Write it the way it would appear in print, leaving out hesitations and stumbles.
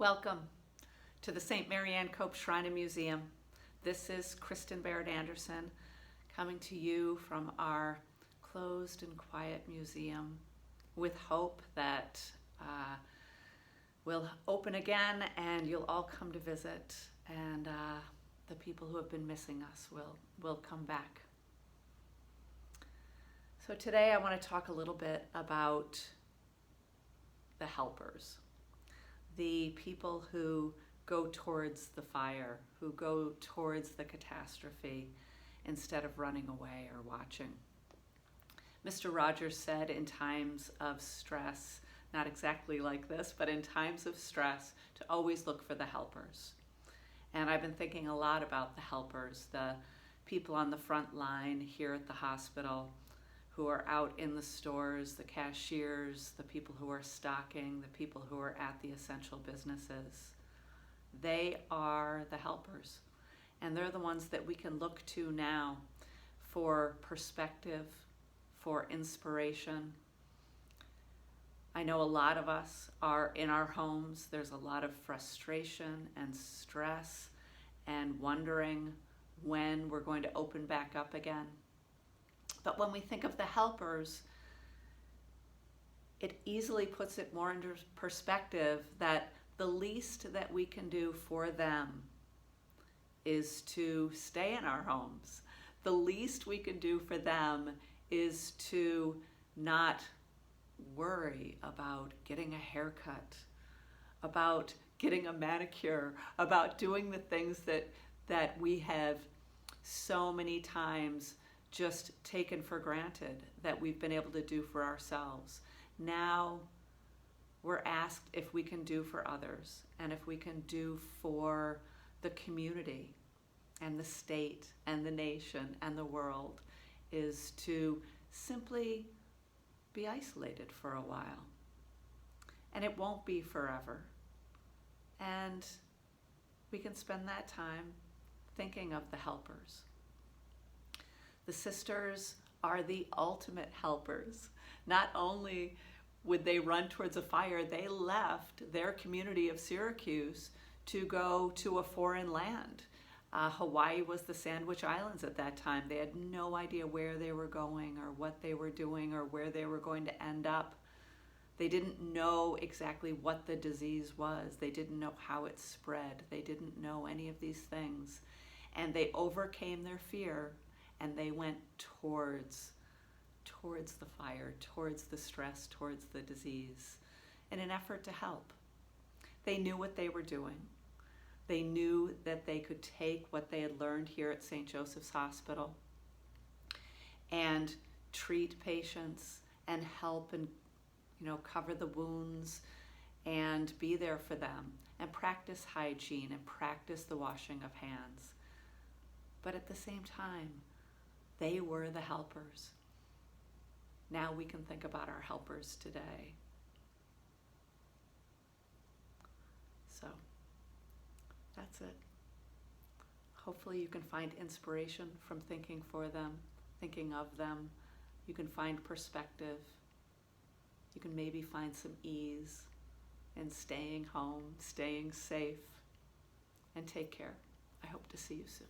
Welcome to the St. Mary Ann Cope Shrine and Museum. This is Kristen Baird Anderson coming to you from our closed and quiet museum with hope that we'll open again and you'll all come to visit, and the people who have been missing us will come back. So today I want to talk a little bit about the helpers, the people who go towards the fire, who go towards the catastrophe instead of running away or watching. Mr. Rogers said in times of stress, not exactly like this, but in times of stress, to always look for the helpers. And I've been thinking a lot about the helpers, the people on the front line here at the hospital, who are out in the stores, the cashiers, the people who are stocking, the people who are at the essential businesses. They are the helpers, and they're the ones that we can look to now for perspective, for inspiration. I know a lot of us are in our homes. There's a lot of frustration and stress and wondering when we're going to open back up again. But when we think of the helpers, it easily puts it more into perspective that the least that we can do for them is to stay in our homes. The least we can do for them is to not worry about getting a haircut, about getting a manicure, about doing the things that we have so many times just taken for granted that we've been able to do for ourselves. Now we're asked if we can do for others and if we can do for the community and the state and the nation and the world, is to simply be isolated for a while. And it won't be forever. And we can spend that time thinking of the helpers. The sisters are the ultimate helpers. Not only would they run towards a fire, they left their community of Syracuse to go to a foreign land. Hawaii was the Sandwich Islands at that time. They had no idea where they were going or what they were doing or where they were going to end up. They didn't know exactly what the disease was. They didn't know how it spread. They didn't know any of these things. And they overcame their fear, and they went towards the fire, towards the stress, towards the disease, in an effort to help. They knew what they were doing. They knew that they could take what they had learned here at St. Joseph's Hospital and treat patients and help and cover the wounds and be there for them and practice hygiene and practice the washing of hands. But at the same time, they were the helpers. Now we can think about our helpers today. So that's it. Hopefully you can find inspiration from thinking for them, thinking of them. You can find perspective. You can maybe find some ease in staying home, staying safe, and take care. I hope to see you soon.